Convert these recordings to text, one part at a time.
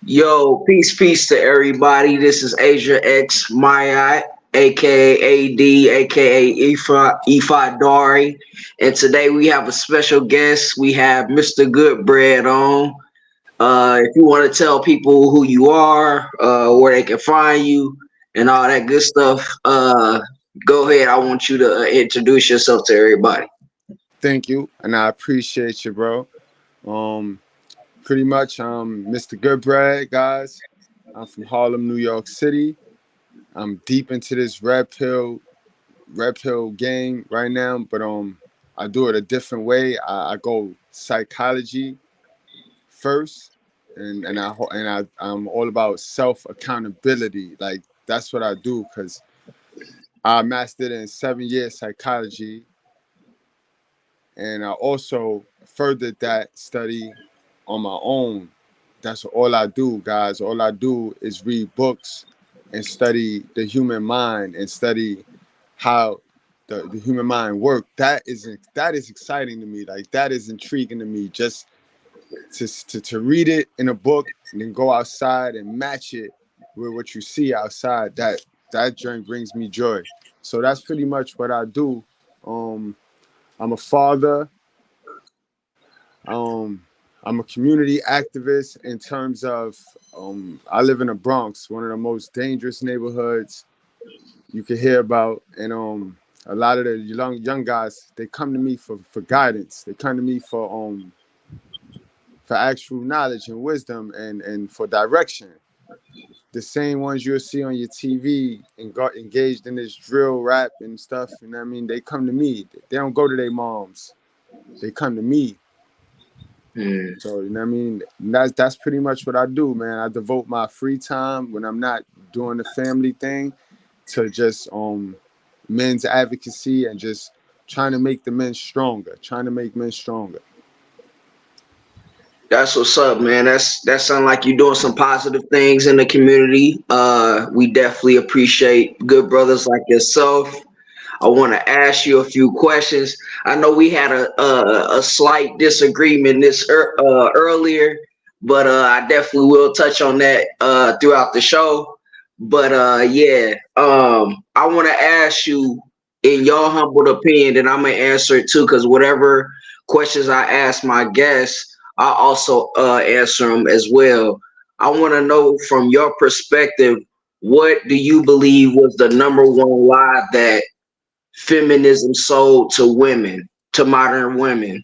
Yo, peace to everybody. This is Asia X Mayat, aka AD, aka Ifa Dari. And today we have a special guest. We have Mr. Goodbread on. If you want to tell people who you are, where they can find you, and all that good stuff, go ahead. I want you to introduce yourself to everybody. Thank you, and I appreciate you, bro. Um, Pretty much, Mr. Goodbread, guys. I'm from Harlem, New York City. I'm deep into this red pill game right now, but I do it a different way. I go psychology first, I'm all about self accountability. Like that's what I do because I mastered in 7 years psychology, and I also furthered that study on my own. That's all I do, guys. All I do is read books and study the human mind and study how the human mind works. That is exciting to me. Like that is intriguing to me. Just to read it in a book and then go outside and match it with what you see outside. That joint brings me joy. So that's pretty much what I do. Um, I'm a father. Um, I'm a community activist in terms of I live in the Bronx, one of the most dangerous neighborhoods you can hear about, and a lot of the young guys, they come to me for guidance. They come to me for actual knowledge and wisdom and for direction. The same ones you'll see on your TV and got engaged in this drill rap and stuff. You know what I mean? They come to me. They don't go to their moms. They come to me. Mm. So you know what I mean. That's pretty much what I do, man. I devote my free time when I'm not doing the family thing to just men's advocacy and just trying to make the men stronger. Trying to make men stronger. That's what's up, man. That sounds like you're doing some positive things in the community. We definitely appreciate good brothers like yourself. I want to ask you a few questions. I know we had a slight disagreement earlier, but I definitely will touch on that throughout the show. But yeah, I want to ask you, in your humble opinion, and I'm gonna answer it too, because whatever questions I ask my guests, I also answer them as well. I want to know from your perspective, what do you believe was the number one lie that feminism sold to women, to modern women?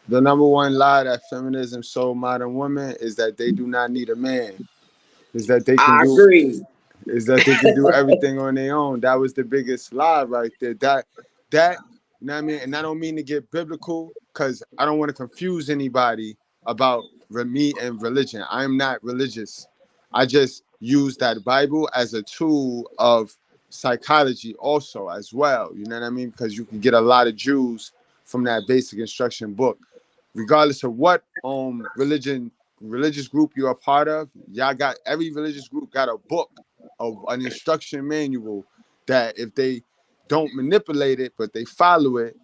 The number one lie that feminism sold modern women is that they do not need a man. Is that they can I do agree. is that they can do everything on their own. That was the biggest lie right there. That you know what I mean? And I don't mean to get biblical because I don't want to confuse anybody about me and religion. I am not religious. I just use that Bible as a tool of psychology also as well. You know what I mean? Because you can get a lot of Jews from that basic instruction book. Regardless of what religious group you're a part of, y'all got every religious group got a book of an instruction manual that if they don't manipulate it but they follow it,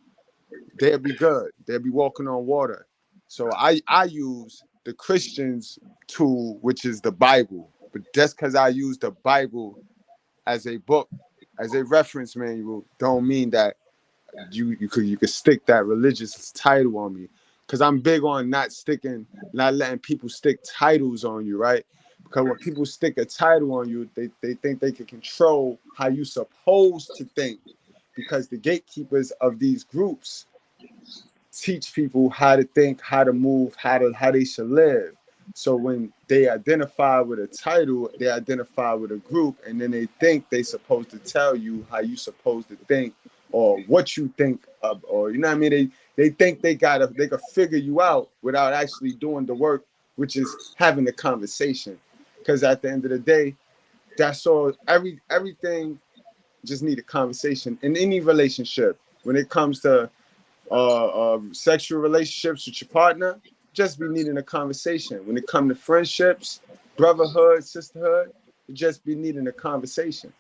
they'll be good. They'll be walking on water. So I use the Christians tool, which is the Bible. But just because I use the Bible as a book, as a reference manual, don't mean that you could stick that religious title on me. Because I'm big on not letting people stick titles on you, right? Because when people stick a title on you, they think they can control how you supposed to think. Because the gatekeepers of these groups teach people how to think, how to move, how they should live. So when they identify with a title, they identify with a group, and then they think they supposed to tell you how you supposed to think or what you think of, or you know what I mean? They think they could figure you out without actually doing the work, which is having the conversation. Because at the end of the day, that's all. Everything just need a conversation in any relationship. When it comes to sexual relationships with your partner, just be needing a conversation. When it comes to friendships, brotherhood, sisterhood, just be needing a conversation.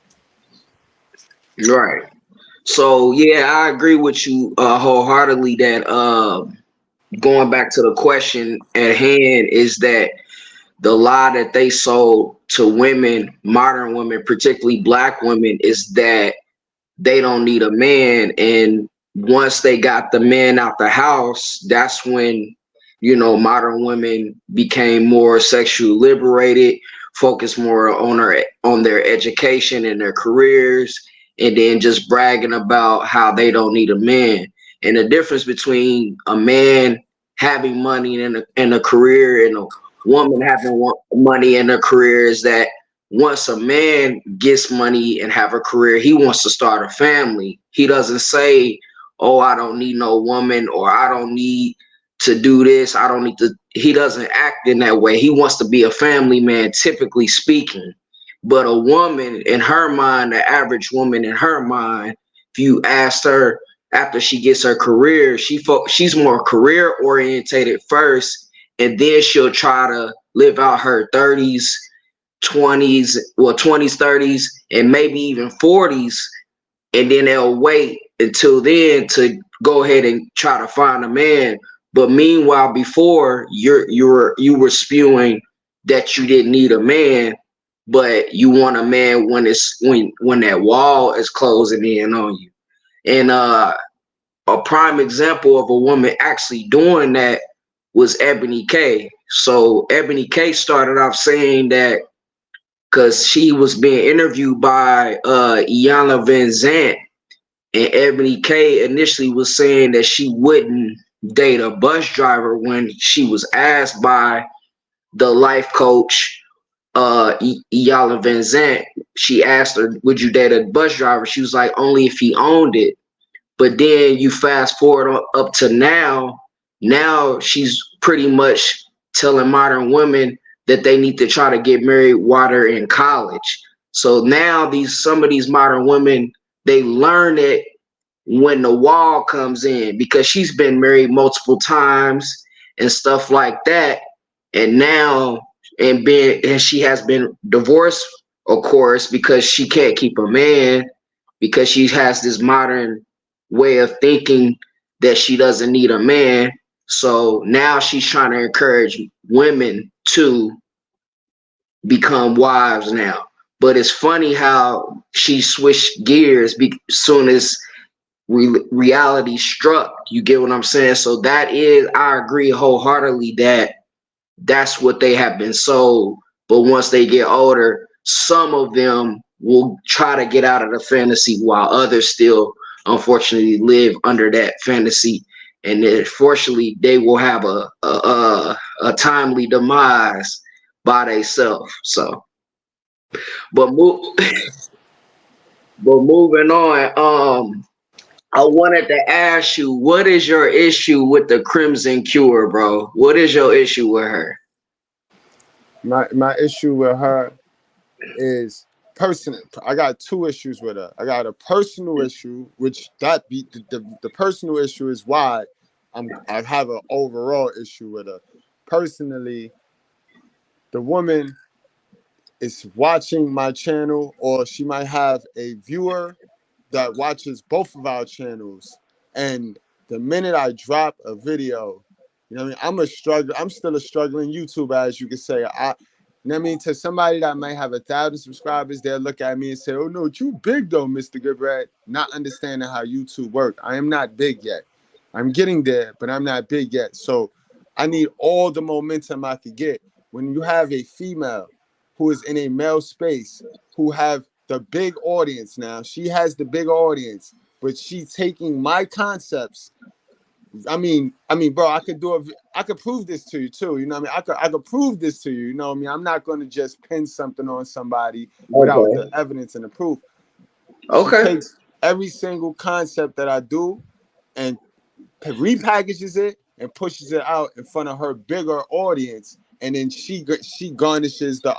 Right. So yeah, I agree with you wholeheartedly that going back to the question at hand is that the lie that they sold to women, modern women, particularly black women, is that they don't need a man. And once they got the man out the house, that's when, modern women became more sexually liberated, focused more on their education and their careers, and then just bragging about how they don't need a man. And the difference between a man having money and a career and a woman having money in a career is that once a man gets money and have a career, he wants to start a family. He doesn't say, "Oh, I don't need no woman," or "I don't need to do this. I don't need to." He doesn't act in that way. He wants to be a family man, typically speaking. But a woman, in her mind, the average woman in her mind, if you asked her after she gets her career, she's more career orientated first, and then she'll try to live out her 30s, 20s, well, 20s, 30s, and maybe even 40s, and then they'll wait until then to go ahead and try to find a man. But meanwhile, before you were spewing that you didn't need a man, but you want a man when that wall is closing in on you. And a prime example of a woman actually doing that was Ebony K. So Ebony K started off saying that because she was being interviewed by Iyanla Van Zant, and Ebony K initially was saying that she wouldn't date a bus driver when she was asked by the life coach Iyanla Van Zant. She asked her, "Would you date a bus driver?" She was like, "Only if he owned it." But then you fast forward up to now. Now she's pretty much telling modern women that they need to try to get married while they're in college. So now some of these modern women, they learn it when the wall comes in, because she's been married multiple times and stuff like that. And now and she has been divorced, of course, because she can't keep a man, because she has this modern way of thinking that she doesn't need a man. So now she's trying to encourage women to become wives now. But it's funny how she switched gears soon as reality struck. You get what I'm saying? So I agree wholeheartedly that that's what they have been sold. But once they get older, some of them will try to get out of the fantasy, while others still, unfortunately, live under that fantasy. And unfortunately, they will have a timely demise by themselves. So, but moving on, I wanted to ask you, what is your issue with the Crimson Cure, bro? What is your issue with her? My issue with her is personal. I got two issues with her. I got a personal issue, which the personal issue is why I have an overall issue with her. Personally, the woman is watching my channel, or she might have a viewer that watches both of our channels. And the minute I drop a video, you know what I mean? I'm still a struggling YouTuber, as you could say. You know what I mean? To somebody that might have 1,000 subscribers, they'll look at me and say, "Oh no, you big though, Mr. Goodbread." Not understanding how YouTube works. I am not big yet. I'm getting there, but I'm not big yet. So I need all the momentum I could get. When you have a female who is in a male space, who have the big audience now, she has the big audience, but she's taking my concepts. Bro, I could prove this to you too. You know what I mean? I could prove this to you. You know what I mean? I'm not going to just pin something on somebody without the Okay. evidence and the proof. She Okay. takes every single concept that I do and repackages it and pushes it out in front of her bigger audience, and then she garnishes the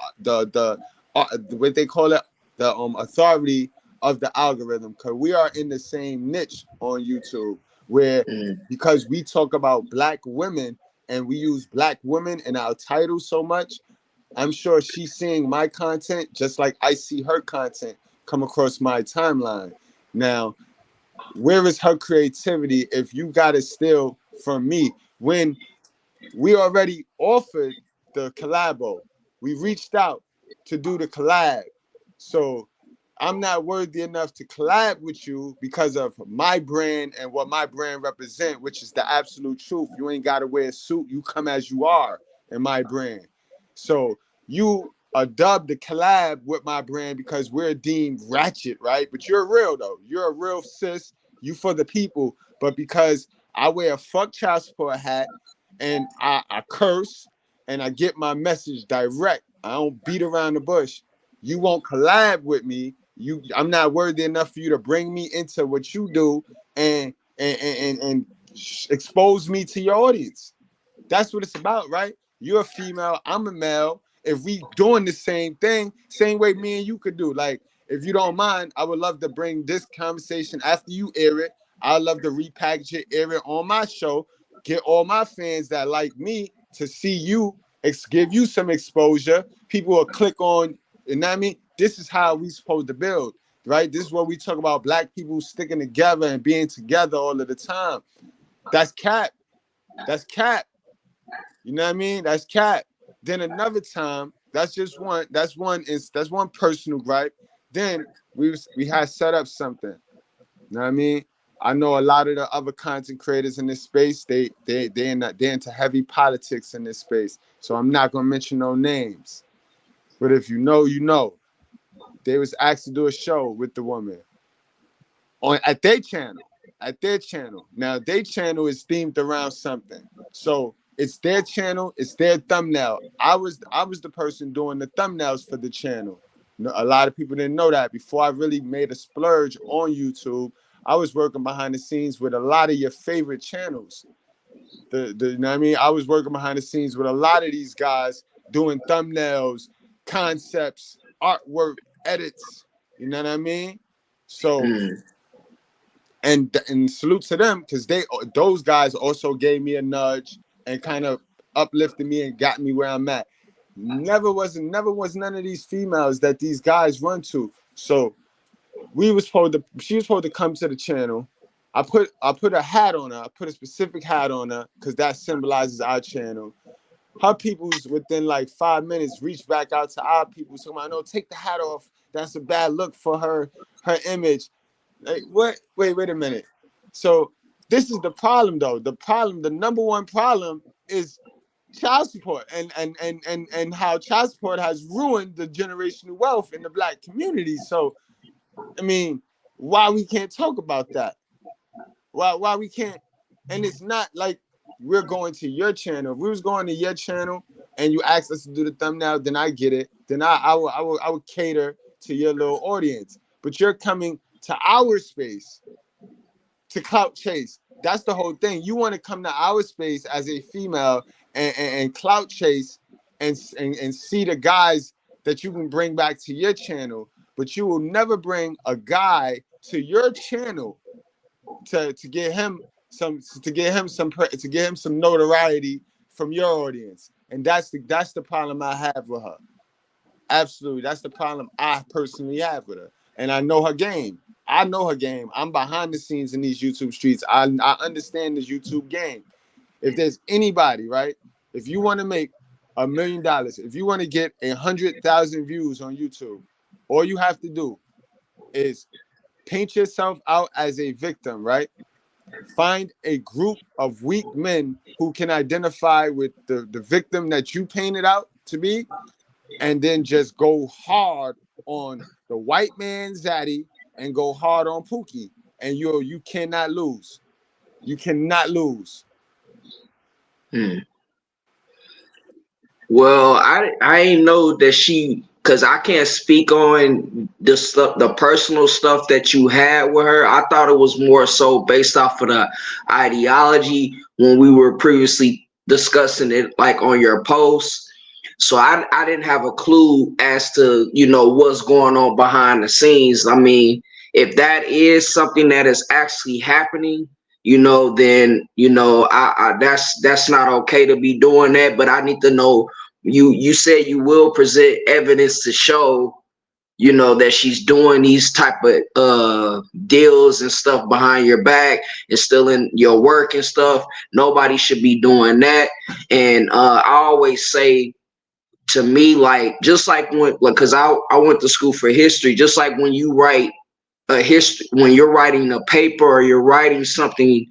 what they call it, the authority of the algorithm, because we are in the same niche on YouTube, where Mm. because we talk about black women and we use black women in our title so much, I'm sure she's seeing my content just like I see her content come across my timeline. Now, where is her creativity if you got to steal from me when we already offered the collabo? We reached out to do the collab. So I'm not worthy enough to collab with you because of my brand and what my brand represent, which is the absolute truth. You ain't got to wear a suit. You come as you are in my brand. So you are dubbed the collab with my brand because we're deemed ratchet, right? But you're real, though. You're a real sis. You for the people. But because I wear a fuck child support hat and I curse and I get my message direct, I don't beat around the bush. You won't collab with me. I'm not worthy enough for you to bring me into what you do and expose me to your audience. That's what it's about, right? You're a female, I'm a male. If we doing the same thing, same way me and you could do. Like, if you don't mind, I would love to bring this conversation after you air it. I'd love to repackage it, air it on my show, get all my fans that like me to see you, give you some exposure. People will click on, you know what I mean? This is how we supposed to build, right? This is what we talk about, black people sticking together and being together all of the time. That's cap. That's cap. You know what I mean? That's cap. Then another time, that's just one. That's one personal gripe. Then we had set up something. You know what I mean? I know a lot of the other content creators in this space. They're into heavy politics in this space. So I'm not gonna mention no names. But if you know, you know. They was asked to do a show with the woman at their channel. At their channel. Now their channel is themed around something. So it's their channel, it's their thumbnail. I was the person doing the thumbnails for the channel. A lot of people didn't know that. Before I really made a splurge on YouTube, I was working behind the scenes with a lot of your favorite channels. You know what I mean? I was working behind the scenes with a lot of these guys doing thumbnails, concepts, artwork, edits. You know what I mean? So and salute to them because those guys also gave me a nudge and kind of uplifted me and got me where I'm at. Never was none of these females that these guys run to. So she was supposed to come to the channel. I put a hat on her. I put a specific hat on her because that symbolizes our channel. Her peoples within like 5 minutes reached back out to our people. So I know, take the hat off. That's a bad look for her image. Like, what? Wait a minute. So this is the problem, though. The number one problem is child support and how child support has ruined the generational wealth in the black community. So, I mean, why we can't talk about that? Why we can't? And it's not like we're going to your channel. If we was going to your channel and you asked us to do the thumbnail, then I get it. Then I would cater to your little audience. But you're coming to our space to clout chase. That's the whole thing. You want to come to our space as a female and clout chase and see the guys that you can bring back to your channel, but you will never bring a guy to your channel to get him some notoriety from your audience. And that's the problem I have with her. Absolutely. That's the problem I personally have with her. And I know her game. I'm behind the scenes in these YouTube streets. I understand this YouTube game. If there's anybody, right? If you want to make $1 million, if you want to get 100,000 views on YouTube, all you have to do is paint yourself out as a victim, right? Find a group of weak men who can identify with the victim that you painted out to be, and then just go hard on the white man Zaddy and go hard on Pookie, and you cannot lose. You cannot lose. Well, I ain't know that she, because I can't speak on the stuff, the personal stuff that you had with her. I thought it was more so based off of the ideology when we were previously discussing it, like on your post. So I didn't have a clue as to, what's going on behind the scenes. I mean, if that is something that is actually happening, then I that's not okay to be doing that. But I need to know. You said you will present evidence to show, that she's doing these type of deals and stuff behind your back and stealing your work and stuff. Nobody should be doing that. And I always say, to me, like just like when, like, cause I went to school for history. Just like when you write a history, when you're writing a paper or you're writing something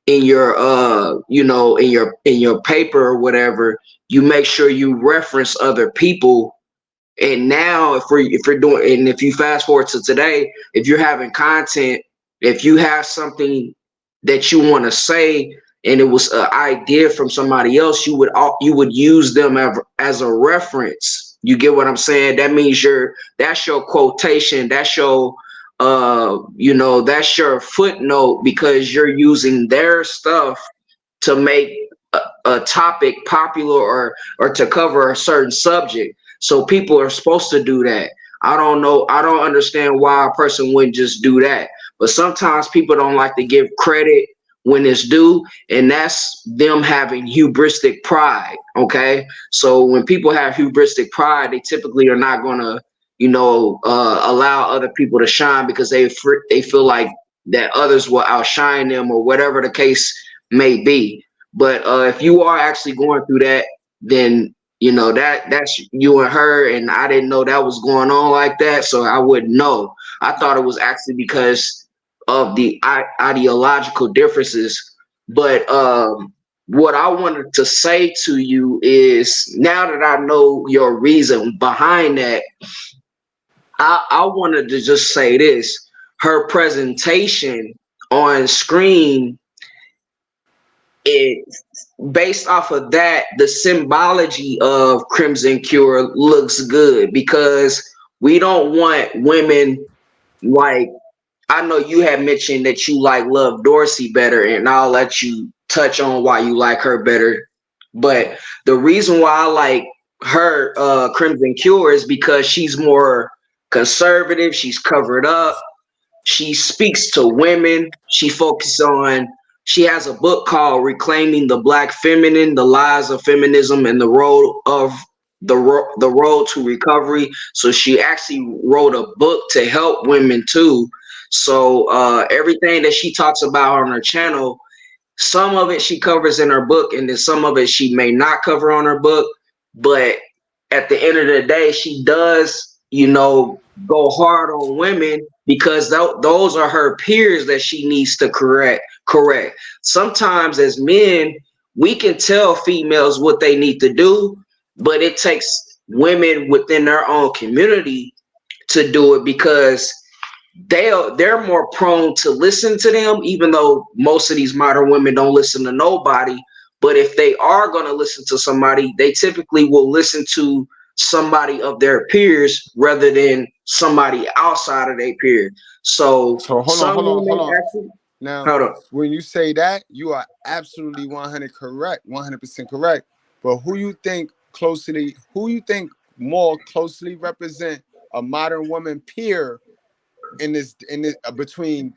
in your in your paper or whatever, you make sure you reference other people. And now if we're doing, and if you fast forward to today, if you're having content, if you have something that you want to say and it was an idea from somebody else, you would use them as a reference. You get what I'm saying? That means that's your quotation, that's your that's your footnote, because you're using their stuff to make a topic popular, or to cover a certain subject. So people are supposed to do that. I don't know. I don't understand why a person wouldn't just do that. But sometimes people don't like to give credit when it's due, and that's them having hubristic pride. Okay, so when people have hubristic pride, they typically are not gonna, allow other people to shine, because they feel like that others will outshine them, or whatever the case may be. But if you are actually going through that, then that's you and her, and I didn't know that was going on like that, so I wouldn't know. I thought it was actually because of the ideological differences. But what I wanted to say to you is, now that I know your reason behind that, I wanted to just say this: her presentation on screen, it based off of that, the symbology of Crimson Cure looks good, because we don't want women like, I know you had mentioned that you like Love Dorsey better, and I'll let you touch on why you like her better. But the reason why I like her, Crimson Cure, is because she's more conservative, she's covered up, she speaks to women. She has a book called Reclaiming the Black Feminine, The Lies of Feminism and the Road to Recovery. So she actually wrote a book to help women too. So everything that she talks about on her channel, some of it she covers in her book, and then some of it she may not cover on her book. But at the end of the day, she does, go hard on women, because those are her peers that she needs to correct. Sometimes as men, we can tell females what they need to do, but it takes women within their own community to do it, because they're more prone to listen to them, even though most of these modern women don't listen to nobody. But if they are going to listen to somebody, they typically will listen to somebody of their peers rather than somebody outside of their peers. So So some hold women on. actually, Now, hold on. when you say that, you are absolutely 100% correct. But who you think more closely represent a modern woman peer in this between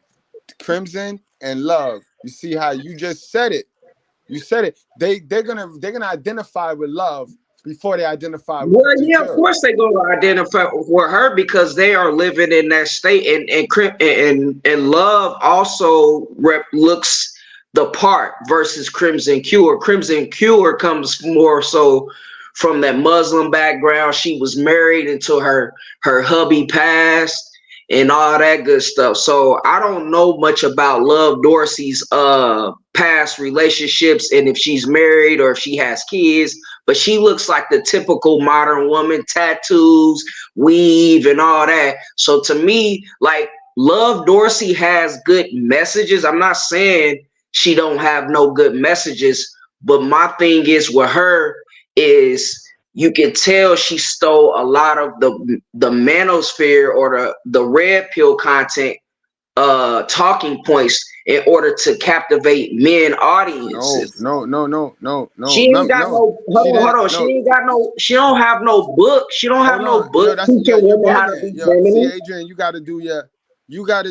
Crimson and Love? You see how you just said it? You said it. They're gonna identify with Love before they identify with Well, Crimson yeah, of Cure. course they're going to identify with her, because they are living in that state, and Love also looks the part versus Crimson Cure. Crimson Cure comes more so from that Muslim background. She was married until her hubby passed and all that good stuff. So I don't know much about Love Dorsey's past relationships, and if she's married or if she has kids, but she looks like the typical modern woman: tattoos, weave, and all that. So to me, like, Love Dorsey has good messages. I'm not saying she don't have no good messages, but my thing is with her is, you can tell she stole a lot of the manosphere, or the red pill content, talking points, in order to captivate men No, audiences. no, no, no, no, no, She ain't no, got no. no, She hold didn't. on. She No, ain't got no, she don't have no book. She don't have hold no on. book Yo, that's teaching you women how to bugging. be Yo, see, feminine. Adrian, you gotta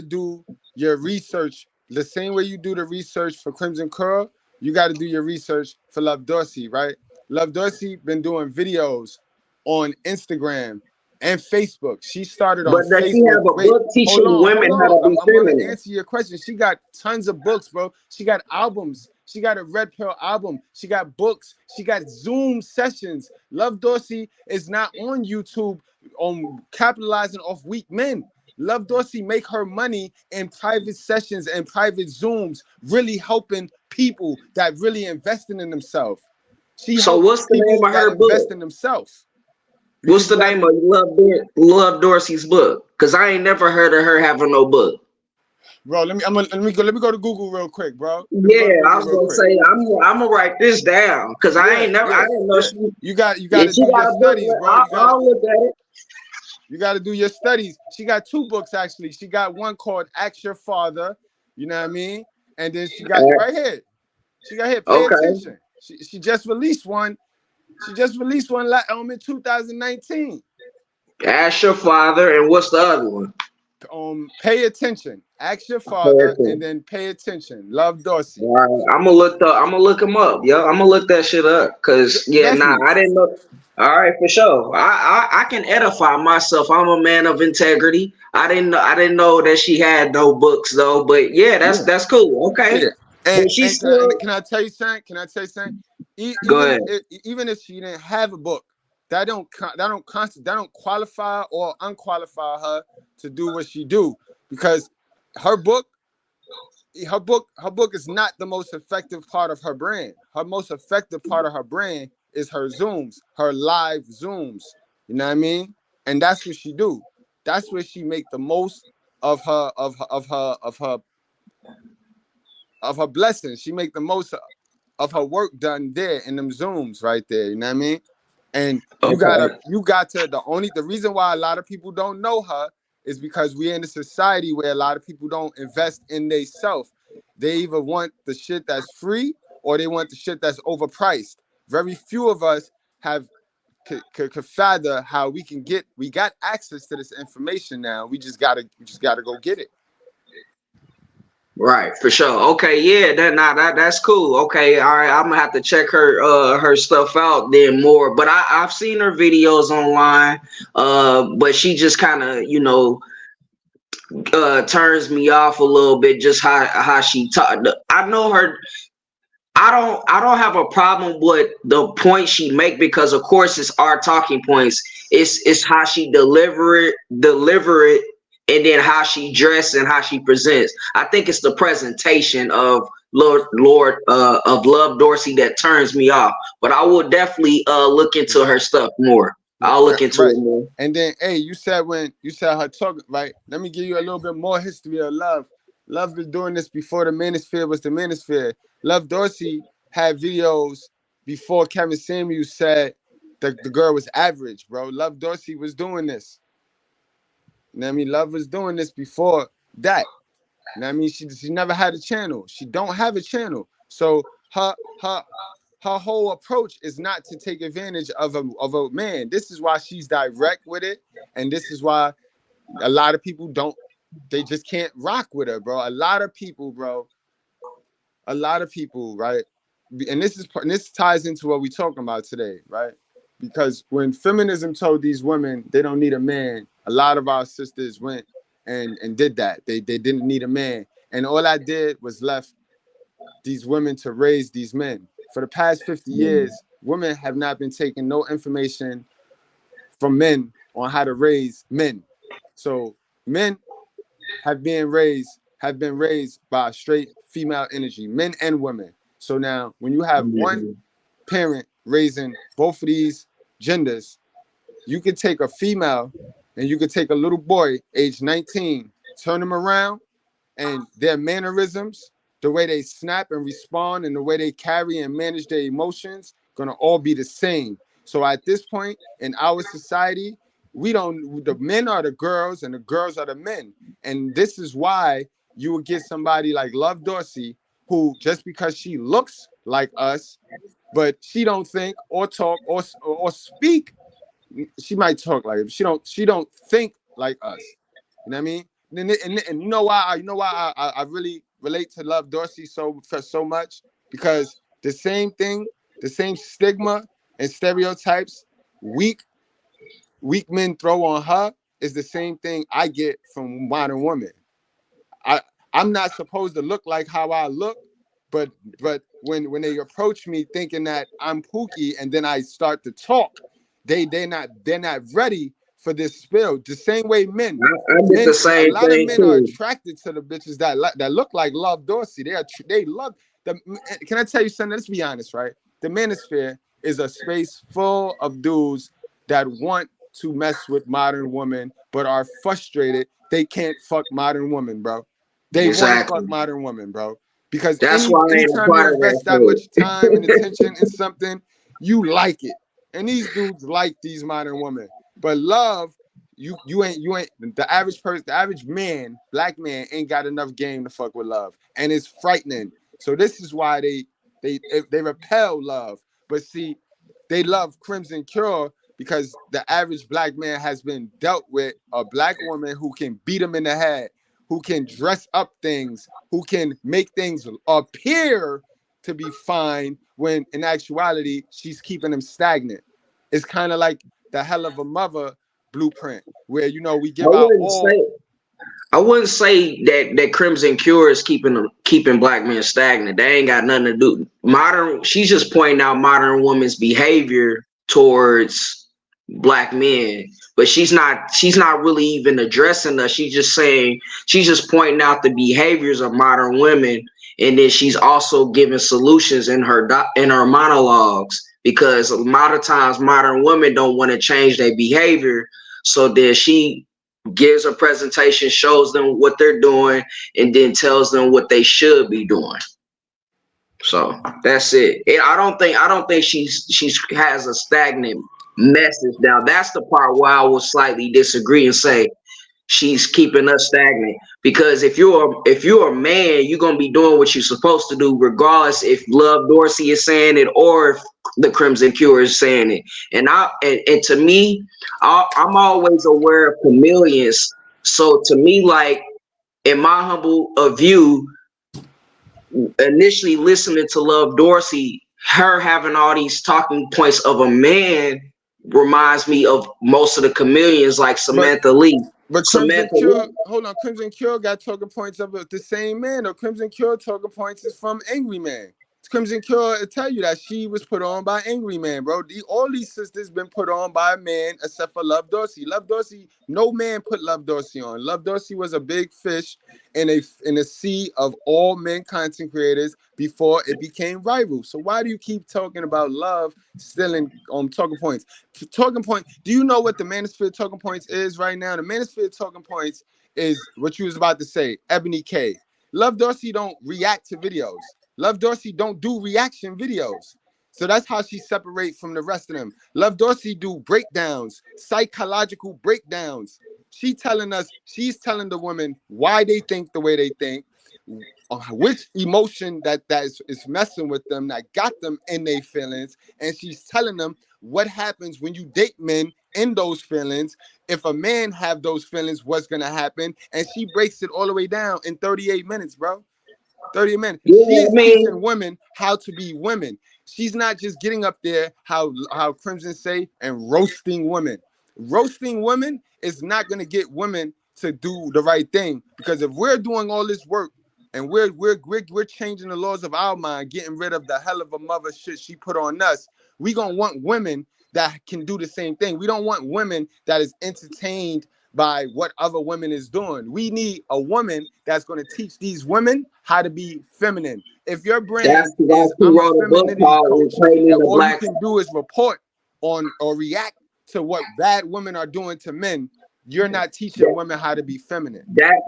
do your research the same way you do the research for Crimson Curl. You gotta do your research for Love Dorsey, right? Love Dorsey been doing videos on Instagram and Facebook. She started on But does she Facebook. have a Wait, book teaching hold women how on. to I'm, be I'm gonna feminine? answer your question. She got tons of books, bro. She got albums. She got a Red Pill album. She got books. She got Zoom sessions. Love Dorsey is not on YouTube on capitalizing off weak men. Love Dorsey make her money in private sessions and private Zooms, really helping people that really investing in themselves. She So helps what's the name people of that her invest book? in themselves. What's Because the you have name to, of Love Dorsey's book? Cause I ain't never heard of her having no book. bro. Let me go to Google real quick, bro. Let me go to Yeah, I Google was real gonna quick. say I'm gonna write this down because Yeah, I yeah, didn't know yeah. she. You If got to she do got your a book, studies, bro. You got to do your studies. She got 2 books actually. She got one called Ask Your Father. You know what I mean? And then she got right here. She got here. Pay Okay. attention. She just released one. She just released one in 2019. Ask your father, and what's the other one? Pay attention. Ask Your Father, and Person. then Pay Attention. Love Dorsey. All right, I'm gonna look him up, yo. I'm gonna look that shit up, cause yeah, nah, Definitely. I didn't know. All right, for sure. I can edify myself. I'm a man of integrity. I didn't know that she had no books though. But yeah, Yeah. that's cool. Okay, Yeah, but she and still can I tell you something? Can I tell you something? go ahead. Even if she didn't have a book, that don't qualify or unqualify her to do what she do, because her book her book is not the most effective part of her brand. Her most effective part of her brand is her Zooms, her live Zooms. You know what I mean? And that's what she do. That's where she make the most of her blessings. She make the most of her work done there in them Zooms right there. You know what I mean? And Okay. the reason why a lot of people don't know her is because we're in a society where a lot of people don't invest in they self. They either want the shit that's free or they want the shit that's overpriced. Very few of us have could fathom how we got access to this information now. We just gotta go get it. Right, for sure. Okay, yeah, that's cool. Okay, all right, I'm gonna have to check her stuff out then more. But I've seen her videos online. But she just kind of turns me off a little bit, just how she talk. I know her. I don't have a problem with the point she make, because of course it's our talking points. It's how she deliver it, and then how she dress and how she presents. I think it's the presentation of of Love Dorsey that turns me off. But I will definitely look into her stuff more. I'll look into Right. it more. And then, hey, you said her talk, right? Let me give you a little bit more history of Love. Love was doing this before the Manosphere was the Manosphere. Love Dorsey had videos before Kevin Samuels said the girl was average, bro. Love Dorsey was doing this. You know what I mean? Love was doing this before that. You know what I mean? She never had a channel. She don't have a channel. So her whole approach is not to take advantage of a man. This is why she's direct with it, and this is why a lot of people don't. They just can't rock with her, bro. A lot of people, bro. A lot of people, right? And this ties into what we're talking about today, right? Because when feminism told these women they don't need a man, a lot of our sisters went and did that. They didn't need a man, and all I did was left these women to raise these men. For the past 50 years, women have not been taking no information from men on how to raise men. So men have been raised by straight female energy, men and women. So now when you have one Mhm. parent raising both of these genders, you could take a female and you could take a little boy age 19, turn them around, and their mannerisms, the way they snap and respond, and the way they carry and manage their emotions, gonna all be the same. So at this point in our society, we don't. The men are the girls, and the girls are the men, and this is why you would get somebody like Love Dorsey, who just because she looks like us, but she don't think or talk or speak. She might talk like it. She don't think like us. You know what I mean? And you know why I really relate to Love Dorsey so much, because the same thing, the same stigma and stereotypes weak weak men throw on her is the same thing I get from modern women. I I'm not supposed to look like how I look, But when they approach me thinking that I'm Pookie, and then I start to talk, they're not ready for this spill. The same way I did the a same lot of thing men are too. attracted to the bitches that look like Love Dorsey. They love the. Can I tell you something? Let's be honest, right? The manosphere is a space full of dudes that want to mess with modern women, but are frustrated they can't fuck modern women, bro. They want to fuck Exactly. modern women, bro. Because That's why I ain't a anytime you part of invest that that much time and attention in something, you like it. And these dudes like these modern women. But love, you ain't the average person, the average man, black man ain't got enough game to fuck with love. And it's frightening. So this is why they repel love. But see, they love Crimson Cure because the average black man has been dealt with a black woman who can beat him in the head, who can dress up things, who can make things appear to be fine when in actuality she's keeping them stagnant. It's kind of like the hell of a mother blueprint where we I give out wouldn't all. say I wouldn't say that Crimson Cure is keeping black men stagnant. They ain't got nothing to do. Modern, she's just pointing out modern women's behavior towards black men, but she's not really even addressing us. She's just pointing out the behaviors of modern women, and then she's also giving solutions in her monologues, because a lot of times modern women don't want to change their behavior, so then she gives a presentation, shows them what they're doing, and then tells them what they should be doing. So that's it. I don't think she's has a stagnant message. Now that's the part where I will slightly disagree and say she's keeping us stagnant, because if you're a man, you're gonna be doing what you're supposed to do regardless if Love Dorsey is saying it or if the Crimson Cure is saying it. And to me, I'm always aware of chameleons. So to me, like, in my humble view, initially listening to Love Dorsey, her having all these talking points of a man reminds me of most of the chameleons, like But Samantha Lee. But Crimson Samantha Cure, Lee. hold on, Crimson Cure got talking points of the same man, or Crimson Cure talking points is from Angry Man. Crimson Cure will tell you that she was put on by Angry Man, bro. All these sisters been put on by a man except for Love Dorsey. Love Dorsey, no man put Love Dorsey on. Love Dorsey was a big fish in a sea of all men content creators before it became rival. So why do you keep talking about love stealing talking points? Talking point. Do you know what the Manosphere talking points is right now? The Manosphere talking points is what you was about to say. Ebony K. Love Dorsey don't react to videos. Love Dorsey don't do reaction videos. So that's how she separate from the rest of them. Love Dorsey do breakdowns, psychological breakdowns. She's telling the women why they think the way they think, which emotion that is messing with them, that got them in their feelings, and she's telling them what happens when you date men in those feelings. If a man have those feelings, what's gonna happen? And she breaks it all the way down in 38 minutes, bro. 30 minutes. Yeah, She I is teaching mean, women how to be women. She's not just getting up there, how Crimson say, and roasting women. Roasting women is not going to get women to do the right thing, because if we're doing all this work and we're changing the laws of our mind, getting rid of the hell of a mother shit she put on us, we gonna want women that can do the same thing. We don't want women that is entertained by what other women is doing. We need a woman that's going to teach these women how to be feminine. If your that's brand why is she I'm a wrote a book femininity called coach, Reclaiming and the all you Black. can do is report on or react to what bad women are doing to men, you're not teaching women how to be feminine. That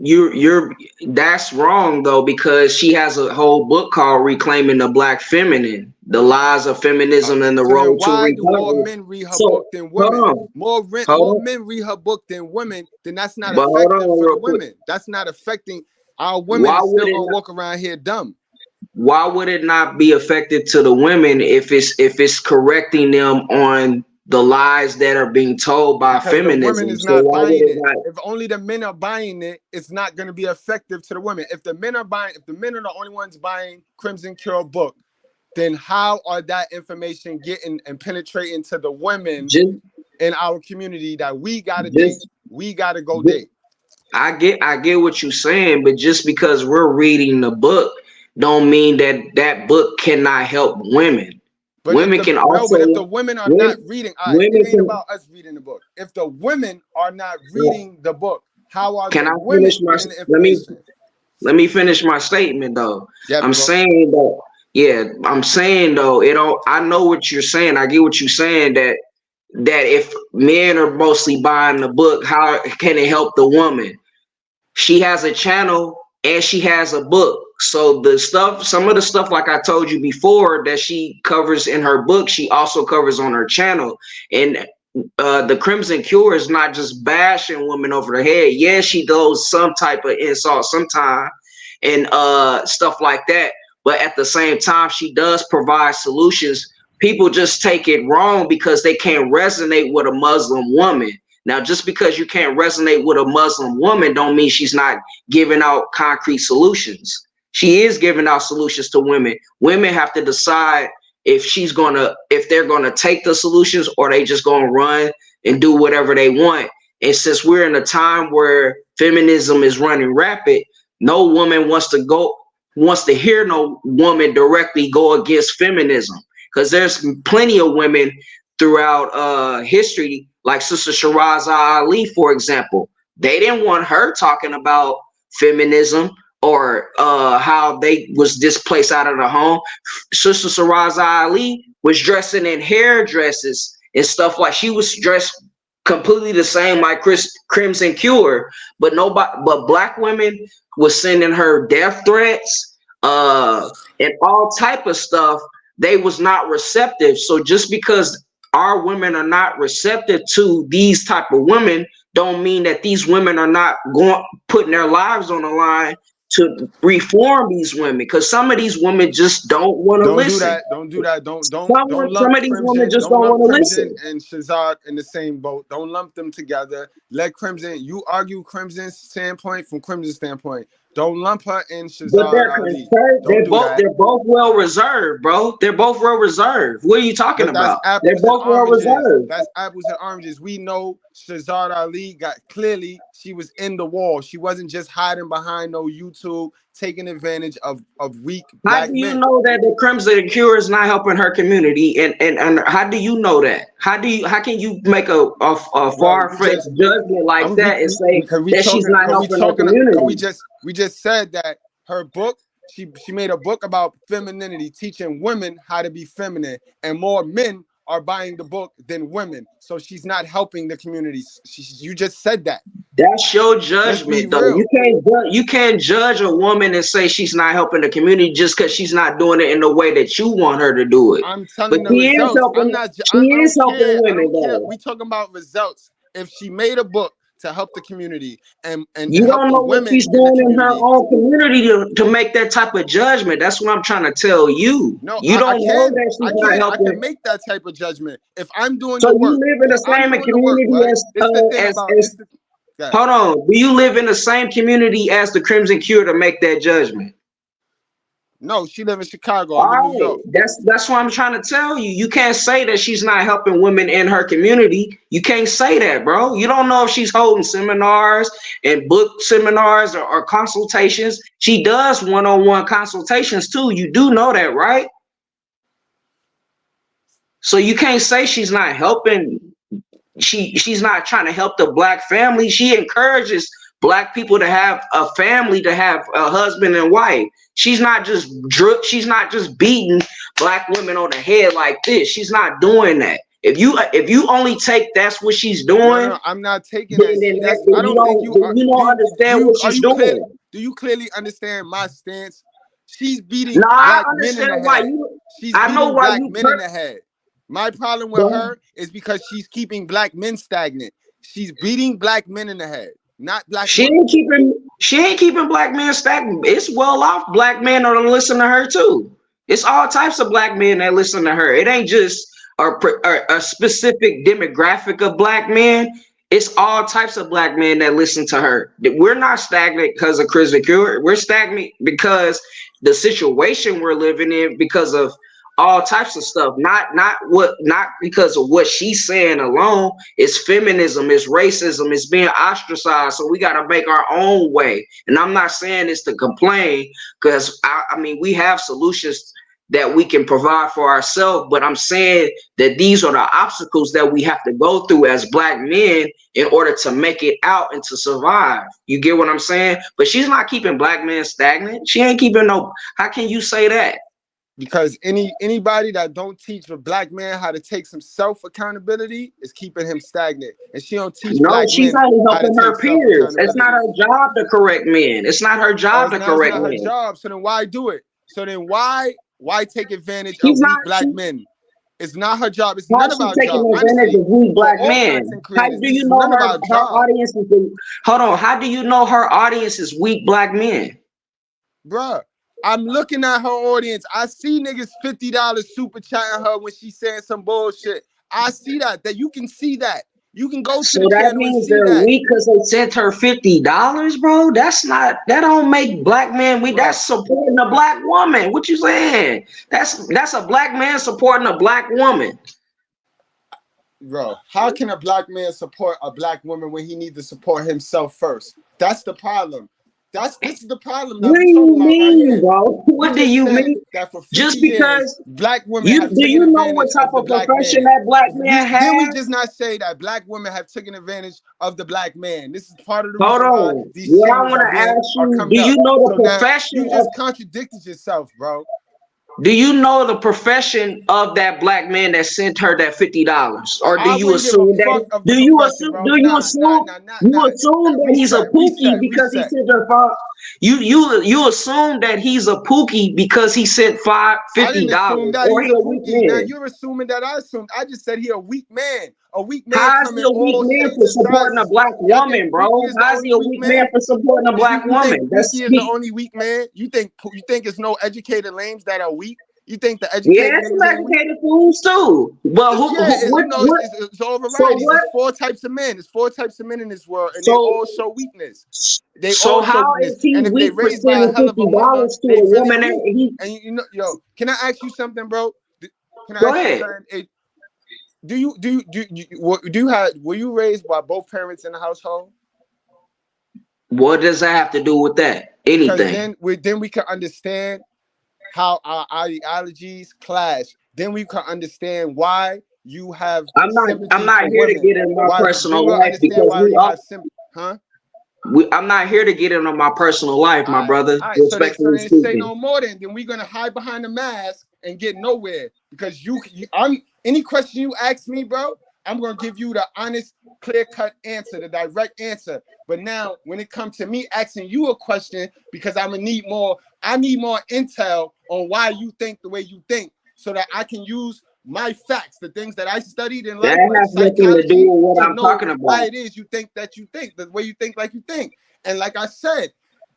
you're that's wrong though, because she has a whole book called Reclaiming the Black Feminine: The Lies of Feminism and the So then Road to why do more Recovery. men read her So book than hold women? on, More hold on, men read her book than women, then that's not but hold effective on for the real quick. women. That's not affecting our women Why is would still it gonna walk around here dumb. why would it not be effective to the women if it's correcting them on the lies that are being told by Because the woman feminism? is So not why would buying it it. not? If only the men are buying it, it's not going to be effective to the women. If the men are buying, if the men are the only ones buying Crimson Cure book, then how are that information getting and penetrating to the women just in our community that we got to date? just We got to go just date. I get what you're saying, but just because we're reading the book, don't mean that that book cannot help women. But if Women the can no, but if the also women are not women, reading, all right, it women ain't can. about us reading the book. If the women are not reading the book, how are Can the I finish women my? getting the Let me information? let me finish my statement though. Yeah, I'm bro. saying that. Yeah, I'm saying though. It don't. I know what you're saying. I get what you're saying. That if men are mostly buying the book, how can it help the woman? She has a channel and she has a book. So the stuff, some of the stuff, like I told you before, that she covers in her book, she also covers on her channel. And the Crimson Cure is not just bashing women over the head. Yeah, she does some type of insult sometime and stuff like that. But at the same time, she does provide solutions. People just take it wrong because they can't resonate with a Muslim woman. Now, just because you can't resonate with a Muslim woman don't mean she's not giving out concrete solutions. She is giving out solutions to women. Women have to decide if they're gonna take the solutions or they just gonna run and do whatever they want. And since we're in a time where feminism is running rapid, no woman wants to hear no woman directly go against feminism. Because there's plenty of women throughout history, like Sister Shiraza Ali, for example. They didn't want her talking about feminism or how they was displaced out of the home. Sister Shiraza Ali was dressing in hairdresses and stuff like she was dressed completely the same like Crimson Cure, but black women was sending her death threats and all type of stuff. They was not receptive. So just because our women are not receptive to these type of women don't mean that these women are not going putting their lives on the line to reform these women, because some of these women just don't want to Don't do listen. that. Don't do that. Don't Some lump of these women Crimson. just Don't don't lump want to Crimson listen. and Shazad in the same boat. Don't lump them together. Let Crimson. You argue Crimson's standpoint from Crimson's standpoint. Don't lump her in But Shazad Ali. Don't do that. they're both well reserved, bro. They're both well reserved. What are you talking But that's about? They're apples and both well oranges. reserved. That's apples and oranges. We know Shazad Ali got clearly she was in the wall. She wasn't just hiding behind no YouTube, taking advantage of weak How black do you men. know that the Crimson Cure is not helping her community? And how do you know that? How can you make a Well, far you fetched just judgment like I'm that and say that she's not helping her cause community? we just said that her book she made a book about femininity, teaching women how to be feminine, and more men are buying the book than women. So she's not helping the community. You just said that. That's your Let's be judgment, though. real. You can't judge a woman and say she's not helping the community just because she's not doing it in the way that you want her to do it. I'm But telling the results. I'm not. She I is don't helping care. I women don't care. though. We talking about results. If she made a book to help the community and You help don't the know what women she's in the doing in her community. own community to make that type of judgment. That's what I'm trying to tell you. No, You I don't know can. that she's I not can. I can helping. make that type of judgment. If I'm doing So the you work, live in if the I'm same doing the work, community right? This the thing about this. as Yeah. hold on. Do you live in the same community as the Crimson Cure to make that judgment? No, she live in Chicago. All I'm in New right, York. that's what I'm trying to tell you. You can't say that she's not helping women in her community. You can't say that, bro. You don't know if she's holding seminars and book seminars or consultations. She does one-on-one consultations too. You do know that, right? So you can't say she's not helping. She's not trying to help the black family. She encourages black people to have a family, to have a husband and wife. She's not just beating black women on the head like this. She's not doing that. If you only take that's what she's No, doing, no, I'm not taking then, that. then, See, that, that's then I you don't think don't you then are. you Do don't you do understand you what are she's you clear? doing. Do you clearly understand my stance? She's Now beating I black men in understand the why head. you. She's I know beating why black you. men in the head. My problem with But her is because she's keeping black men stagnant. She's beating black men in the head, not black She women. ain't keeping she ain't keeping black men stagnant. It's well off black men that listen to her too. It's all types of black men that listen to her. It ain't just a specific demographic of black men. It's all types of black men that listen to her. We're not stagnant because of Chris Cure. We're stagnant because the situation we're living in, because of all types of stuff. Not because of what she's saying alone. It's feminism, it's racism, it's being ostracized. So we gotta make our own way. And I'm not saying this to complain, because I mean we have solutions that we can provide for ourselves, but I'm saying that these are the obstacles that we have to go through as black men in order to make it out and to survive. You get what I'm saying? But she's not keeping black men stagnant. She ain't keeping no. How can you say that? Because anybody that don't teach a black man how to take some self accountability is keeping him stagnant, and she don't teach No, black she's men only how to helping take her self peers. It's not accountability. her job to correct men. It's not her Oh, job it's to not, it's correct not her men. job. So then why do it? So then why take advantage She's of not. weak black men? It's not her job. It's none How's of she our taking job. advantage Honestly, of weak for black all men? content How creators, do this you is know none of her our her job. audience is hold on, how do you know her audience is weak black men? Bruh, I'm looking at her audience. I see niggas $50 super chatting her when she's saying some bullshit. I see that. That you can see that. You can go to So the that channel and means see they're that. weak because they sent her $50, bro. That's not, that don't make black men weak. Bruh, That's supporting a black woman. What you saying? That's a black man supporting a black woman. bro, how can a black man support a black woman when he needs to support himself first? That's the problem. This is the problem that What we do talking you about right mean, here. bro? You What do just you said mean? that for 50 Just years, because black women you have do taken you know what advantage type of the of black profession man. that black man Then we has? just not say that black women have taken advantage of the black man. This is part of the Hold reason why on. these What I singles want to ask are you, coming do you up. know the So now profession you of just contradicted yourself, bro. do you know the profession of that black man that sent her that $50? Or do I you wouldn't give a assume that fuck of the profession, bro. you assume that he's a pookie because he Reset. sent her five? You assume that he's a pookie because he sent five I fifty didn't assume dollars that or he's he a a weak pookie. Now man. you're assuming that I assumed. I just said he a weak man. A weak man How is come he in a weak all man shapes for and supporting a sizes. black Y'all think woman, bro? Pookie is the How is he only a weak weak man man? for supporting a black You think woman? That's Pookie is the speak. only weak man? You think it's no educated lames that are weak? You think the Yeah, educated some niggas ain't weak? educated fools too. But what? It's all So varieties. what? It's four types of men. It's four types of men in this world, and they So all show weakness. They so all show how weakness. is he And if they weak for raised by a sending hell of a mother, $50 to they a really woman that weak. he? And you know, yo, can I ask you something, bro? Can I Go ask you ahead. something? Were you raised by both parents in the household? What does that have to do with that? Because Anything? then we can understand how our ideologies clash. Then we can understand why you have I'm sympathy not for here to women. get into my Why then personal we'll life understand because why you have sympathy, huh? I'm not here to get into my personal life, my brother. All right. So Respectfully then say speaking. no more. Then we're gonna hide behind the mask and get nowhere because I'm any question you ask me, bro. I'm gonna give you the honest, clear-cut answer, the direct answer. But now, when it comes to me asking you a question, because I need more intel on why you think the way you think, so that I can use my facts, the things that I studied in That life, like has nothing to do psychology, with what to I'm know talking why about. it is you think that you think, the way you think like you think. And like I said,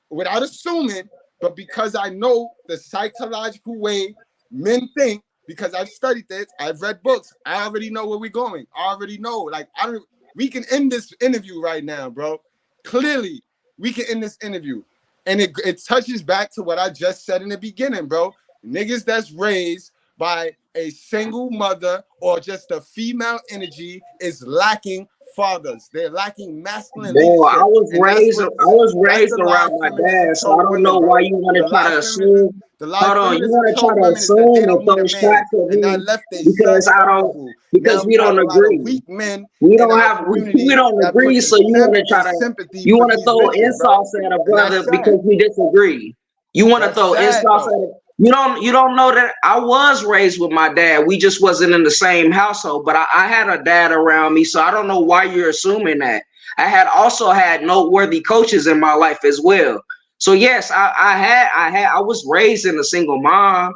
without assuming, but because I know the psychological way men think, because I've studied this, I've read books, I already know where we're going. I already know. Like, I don't we can end this interview right now, bro. Clearly, we can end this interview. And it touches back to what I just said in the beginning, bro. Niggas that's raised by a single mother or just a female energy is lacking fathers. They're lacking masculine Bro, leadership. And I was that's raised the lie around my feminism dad, so I told don't women, know why bro. you want The to try lie to feminism, assume. the lie Hold on, you feminism want to try told to women is that they assume don't and need a throw man, shots at and that me left their because son I don't vulnerable. Now because we we have don't a lot of agree. weak men We in don't our have we community don't that put agree, the so you want simp to and try to sympathy for these throw bitches, bro. insults at a And that's brother sad. because we disagree. You want to That's throw sad, insults at though. a you don't know that I was raised with my dad. We just wasn't in the same household, but I had a dad around me, so I don't know why you're assuming that. I had also had noteworthy coaches in my life as well. So yes, I was raised in a single mom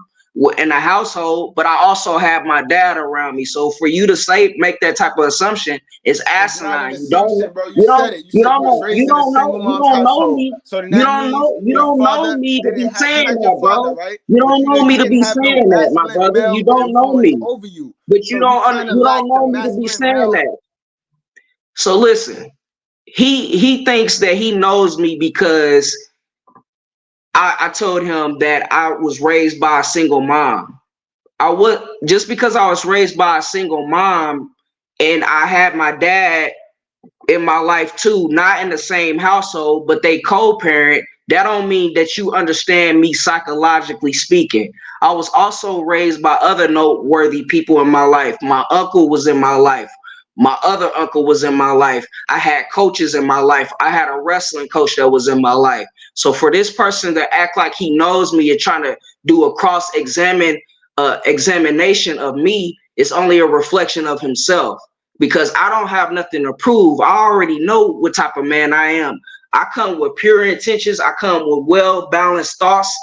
in a household, but I also had my dad around me. So for you to make that type of assumption is It's not an asinine. assumption, bro. You said it. You said you was raised in a single You mom's don't know household. me. So then that means You your don't know father me to be didn't have you saying had your that, father, bro. right? You But don't know me he to didn't be have no saying that, my masculine brother. male You don't know influence me. over you. But So you kind of you don't lack the know me to be masculine saying male. that. So listen, he thinks that he knows me because I told him that I was raised by a single mom. I would just because I was raised by a single mom and I had my dad in my life too, not in the same household, but they co-parent. That don't mean that you understand me psychologically speaking. I was also raised by other noteworthy people in my life. My uncle was in my life. My other uncle was in my life. I had coaches in my life. I had a wrestling coach that was in my life. So for this person to act like he knows me and trying to do a examination of me is only a reflection of himself because I don't have nothing to prove. I already know what type of man I am. I come with pure intentions. I come with well balanced thoughts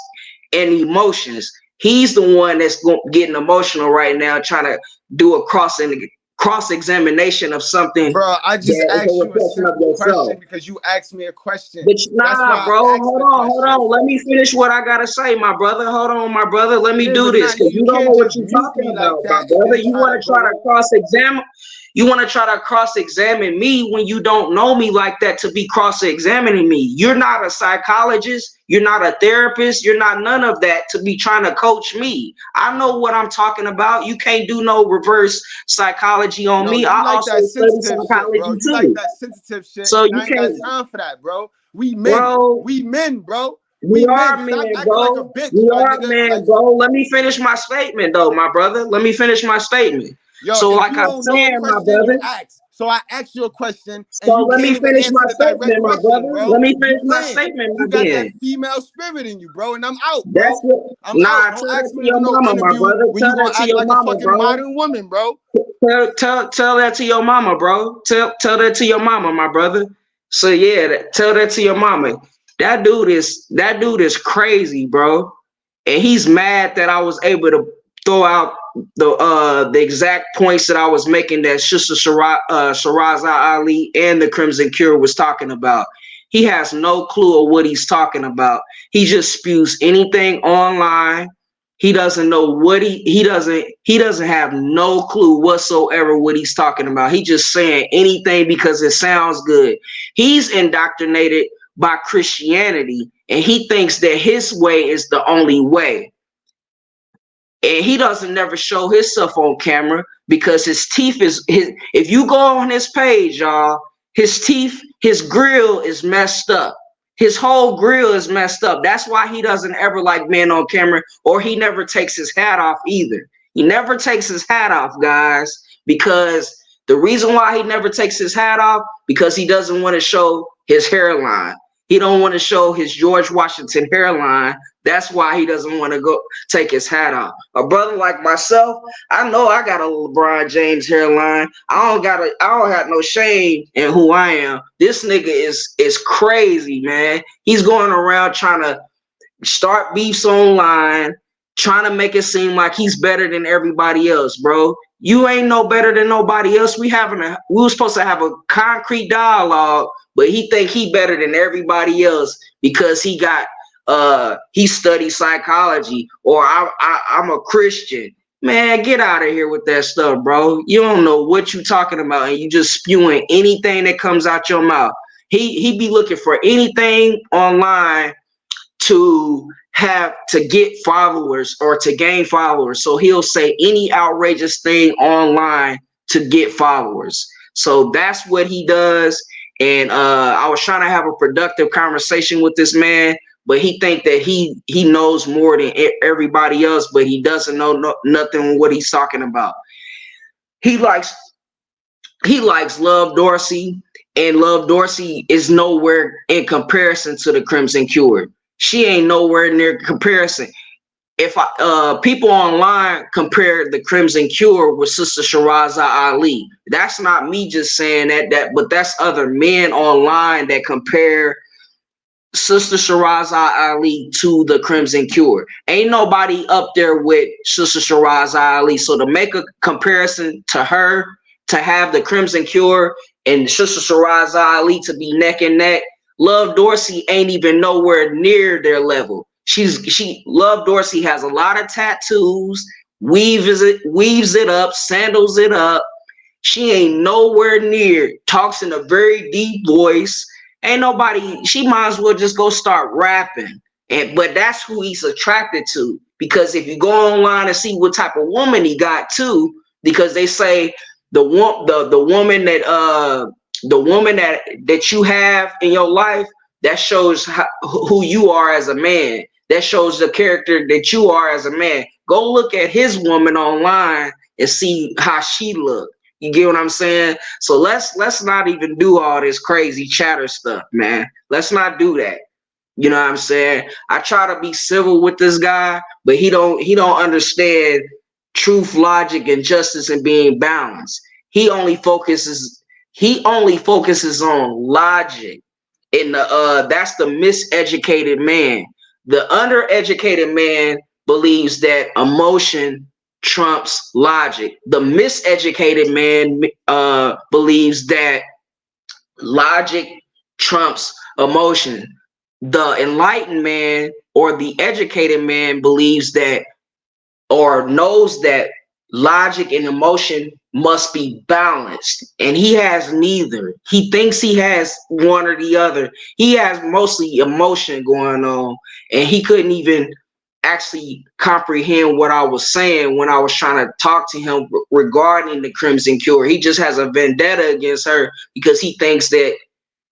and emotions. He's the one that's getting emotional right now, trying to do a cross examination of something Bro, I just that is a asked you a reflection of simple yourself. question because you asked me a question. But That's nah, why bro, I asked the hold question. on. Let me finish what I gotta say, my brother. Hold on, my brother. Let me Yeah, do but this not because you you don't know can't what just you're mute talking me like about, my that and brother. then You try to want to try go to off. cross examine. You want to try to cross examine me when you don't know me like that to be cross examining me. You're not a psychologist. You're not a therapist. You're not none of that to be trying to coach me. I know what I'm talking about. You can't do no reverse psychology on Yo, me. you I like also that study sensitive shit, bro. psychology You like too. that sensitive shit, So and you I ain't got can't, time for that, bro. We men. bro. We men, bro. We We men. are Stop men, acting like a bro. bitch, We my are nigga. men, Like, bro. Let me finish my statement, though, my brother. Let me finish my statement. yo, So, if like you I'm don't know a saying, my question, you brother. ask. So I asked you a question, and So you let me can't even finish answer my the direct statement, my question, brother. bro. Let me You finish my can't. statement You got that again. female spirit in you, bro, and I'm out, That's bro. what. I'm out. Nah, Don't tell that ask to me to your do no mama, my interview brother. where you Tell that gonna to act your like a mama, fucking bro. modern woman, bro. Tell that to your mama, bro. Tell that to your mama, my brother. So yeah, tell that to your mama. That dude is crazy, bro. And he's mad that I was able to throw out the exact points that I was making that Sister Shiraza Ali and the Crimson Cure was talking about. He has no clue of what he's talking about. He just spews anything online. He doesn't know what he doesn't have no clue whatsoever what he's talking about. He just saying anything because it sounds good. He's indoctrinated by Christianity and he thinks that his way is the only way. And he doesn't never show himself on camera because his teeth is his if you go on his page, y'all, his grill is messed up. His whole grill is messed up. That's why he doesn't ever like being on camera, or he never takes his hat off either. He never takes his hat off, guys, because the reason why he never takes his hat off because he doesn't want to show his hairline. He don't want to show his George Washington hairline. That's why he doesn't want to go take his hat off. A brother like myself, I know I got a LeBron James hairline. I don't have no shame in who I am. This nigga is crazy, man. He's going around trying to start beefs online, trying to make it seem like he's better than everybody else, bro. You ain't no better than nobody else. We were supposed to have a concrete dialogue, but he think he better than everybody else because he studies psychology or I'm a Christian. Man, get out of here with that stuff, bro. You don't know what you talking about, and you just spewing anything that comes out your mouth. He be looking for anything online to get followers or to gain followers. So he'll say any outrageous thing online to get followers. So that's what he does. And I was trying to have a productive conversation with this man, but he think that he knows more than everybody else, but he doesn't know nothing what he's talking about. He likes he likes Love Dorsey, and Love Dorsey is nowhere in comparison to the Crimson Cure. She ain't nowhere near comparison. If people online compare the Crimson Cure with Sister Shiraza Ali, that's not me just saying but that's other men online that compare Sister Shiraza Ali to the Crimson Cure. Ain't nobody up there with Sister Shiraza Ali. So to make a comparison to her, to have the Crimson Cure and Sister Shiraza Ali to be neck and neck, Love Dorsey ain't even nowhere near their level. Love Dorsey has a lot of tattoos, weaves it up, sandals it up. She ain't nowhere near, talks in a very deep voice. Ain't nobody, she might as well just go start rapping. But that's who he's attracted to. because if you go online and see what type of woman he got too, because they say the woman that you have in your life, that shows who you are as a man. That shows the character that you are as a man. Go look at his woman online and see how she look. You get what I'm saying? So let's not even do all this crazy chatter stuff, man. Let's not do that. You know what I'm saying? I try to be civil with this guy, but he don't understand truth, logic, and justice and being balanced. He only focuses on logic. And that's the miseducated man. The undereducated man believes that emotion trumps logic. The miseducated man believes that logic trumps emotion. The enlightened man or the educated man believes that or knows that logic and emotion must be balanced, and he has neither. He thinks he has one or the other. He has mostly emotion going on, and he couldn't even actually comprehend what I was saying when I was trying to talk to him regarding the Crimson Cure. He just has a vendetta against her because he thinks that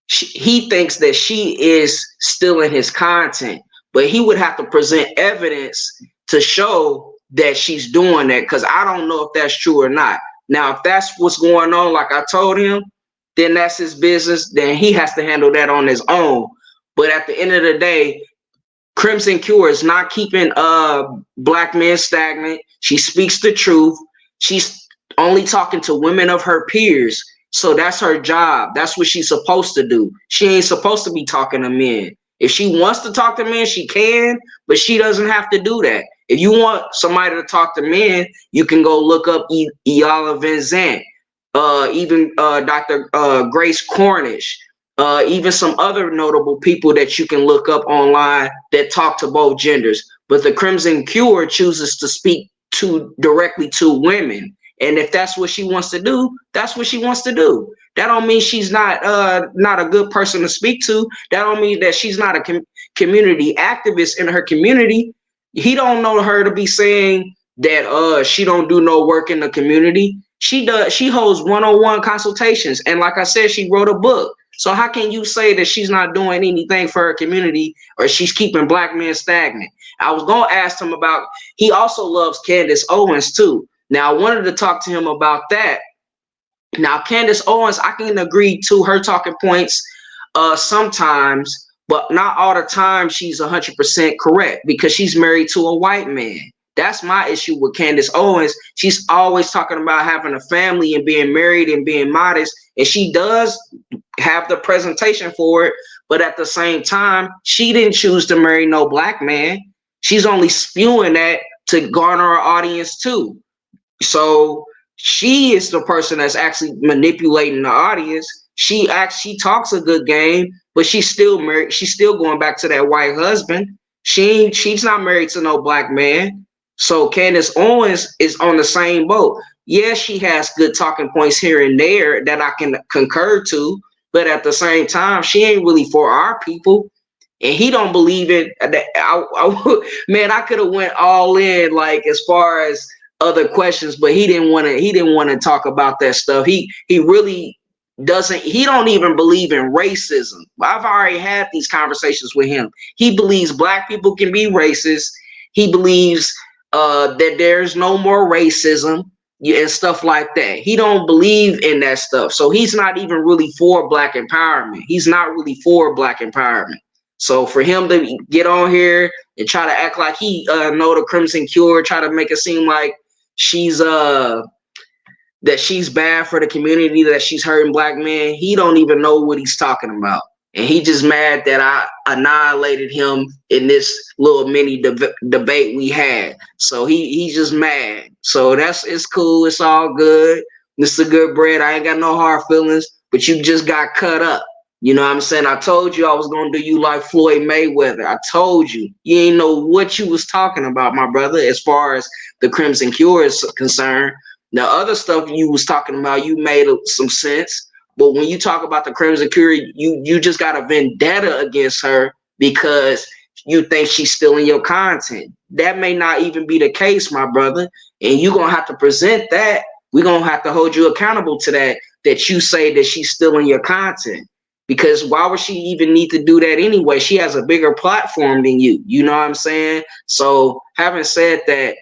she is stealing his content, but he would have to present evidence to show that she's doing that, because I don't know if that's true or not. Now, if that's what's going on, like I told him, then that's his business. Then he has to handle that on his own. But at the end of the day, Crimson Cure is not keeping black men stagnant. She speaks the truth. She's only talking to women of her peers. So that's her job. That's what she's supposed to do. She ain't supposed to be talking to men. If she wants to talk to men, she can, but she doesn't have to do that. If you want somebody to talk to men, you can go look up Iala Van Zant, even Dr. Grace Cornish, even some other notable people that you can look up online that talk to both genders. But the Crimson Cure chooses to speak directly to women. And if that's what she wants to do, that's what she wants to do. That don't mean she's not a good person to speak to. That don't mean that she's not a community activist in her community. He don't know her to be saying that she don't do no work in the community. She does. She holds one-on-one consultations, and like I said, she wrote a book. So how can you say that she's not doing anything for her community, or she's keeping black men stagnant? I was gonna ask him about. He also loves Candace Owens too. Now I wanted to talk to him about that. Now Candace Owens, I can agree to her talking points sometimes, but not all the time she's 100% correct, because she's married to a white man. That's my issue with Candace Owens. She's always talking about having a family and being married and being modest, and she does have the presentation for it, but at the same time, she didn't choose to marry no black man. She's only spewing that to garner her audience too. So she is the person that's actually manipulating the audience. She talks a good game, but she's still married. She's still going back to that white husband. She's not married to no black man. So Candace Owens is on the same boat. Yes, she has good talking points here and there that I can concur to, but at the same time, she ain't really for our people. And he don't believe it. Man, I could have went all in, like, as far as other questions, but he didn't want to talk about that stuff. He really doesn't. He don't even believe in racism. I've already had these conversations with him. He believes black people can be racist. He believes that there's no more racism and stuff like that. He don't believe in that stuff. So he's not even really for black empowerment. He's not really for black empowerment. So for him to get on here and try to act like he know the Crimson Cure, try to make it seem like she's that she's bad for the community, that she's hurting black men, he don't even know what he's talking about. And he just mad that I annihilated him in this little mini debate we had. So he's just mad. So it's cool. It's all good. Mr. Good Bread, I ain't got no hard feelings, but you just got cut up. You know what I'm saying? I told you I was going to do you like Floyd Mayweather. I told you. You ain't know what you was talking about, my brother, as far as the Crimson Cure is concerned. The other stuff you was talking about, you made some sense. But when you talk about the Crimson Cure, you just got a vendetta against her because you think she's stealing your content. That may not even be the case, my brother. And you're gonna have to present that. We're gonna have to hold you accountable to that, that you say that she's stealing your content. Because why would she even need to do that anyway? She has a bigger platform than you. You know what I'm saying? So having said that,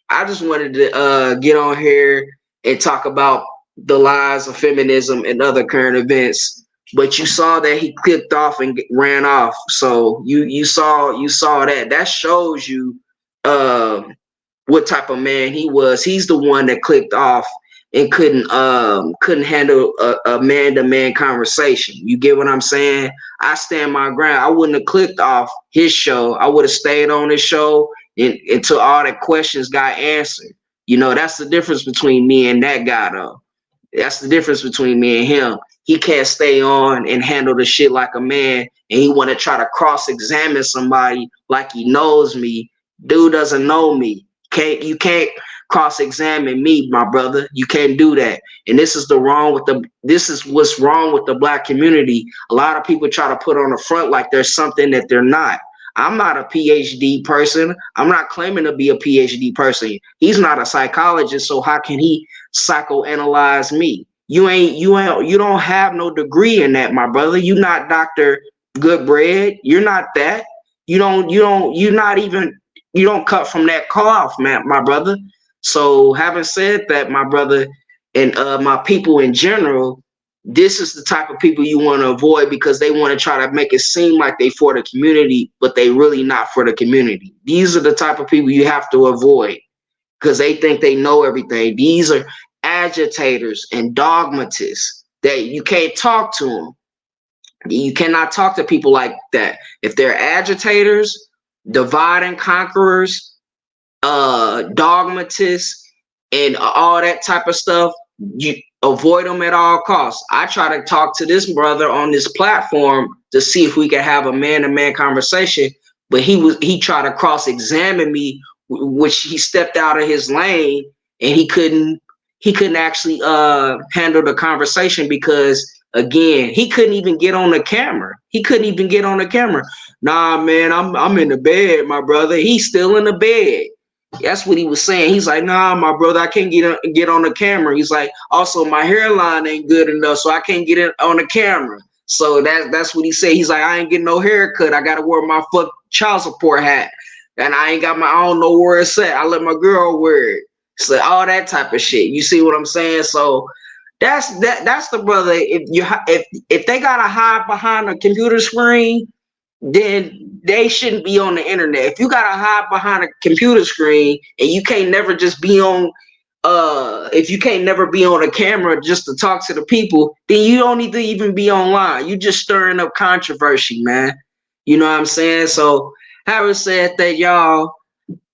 I just wanted to get on here and talk about the lies of feminism and other current events. But you saw that he clicked off and ran off. So you saw that. That shows you uh, what type of man he was. He's the one that clicked off and couldn't handle a man-to-man conversation. You get what I'm saying? I stand my ground. I wouldn't have clicked off his show. I would have stayed on his show until all the questions got answered. You know, that's the difference between me and that guy, though. That's the difference between me and him. He can't stay on and handle the shit like a man, and he want to try to cross-examine somebody like he knows me. Dude doesn't know me. You can't cross-examine me, my brother. You can't do that. And this is what's wrong with the black community. A lot of people try to put on the front like there's something that they're not. I'm not a PhD person. I'm not claiming to be a PhD person. He's not a psychologist, so how can he psychoanalyze me? You don't have no degree in that, my brother. You're not Dr. Goodbread. You're not that. You don't cut from that cloth, man, my brother. So having said that, my brother, and my people in general, this is the type of people you want to avoid, because they want to try to make it seem like they for the community, but they really not for the community. These are the type of people you have to avoid, because they think they know everything. These are agitators and dogmatists that you can't talk to them. You cannot talk to people like that. If they're agitators, divide and conquerors, dogmatists, and all that type of stuff, you avoid them at all costs. I try to talk to this brother on this platform to see if we can have a man-to-man conversation, but he tried to cross-examine me, which he stepped out of his lane, and he couldn't actually handle the conversation, because again, he couldn't even get on the camera. Nah, man, I'm in the bed, my brother. He's still in the bed. That's what he was saying. He's like, nah, my brother, I can't get on the camera. He's like, also my hairline ain't good enough, so I can't get it on the camera. So that's what he said. He's like, I ain't getting no haircut. I gotta wear my child support hat, and I don't know where it's at. I let my girl wear it. So all that type of shit. You see what I'm saying? So that's the brother. If they gotta hide behind a computer screen, then they shouldn't be on the internet. If you gotta hide behind a computer screen and you can't never just be on if you can't never be on a camera just to talk to the people, then you don't need to even be online. You just stirring up controversy, man. You know what I'm saying? So having said that, y'all,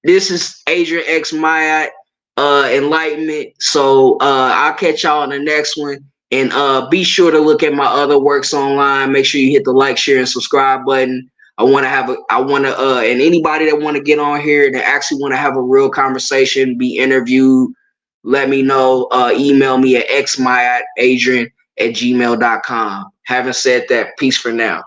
this is Adrian X Mayat, Enlightenment. So I'll catch y'all on the next one. And be sure to look at my other works online. Make sure you hit the like, share, and subscribe button. And anybody that want to get on here and actually want to have a real conversation, be interviewed, let me know. Email me at xmayatadrian@gmail.com. Having said that, peace for now.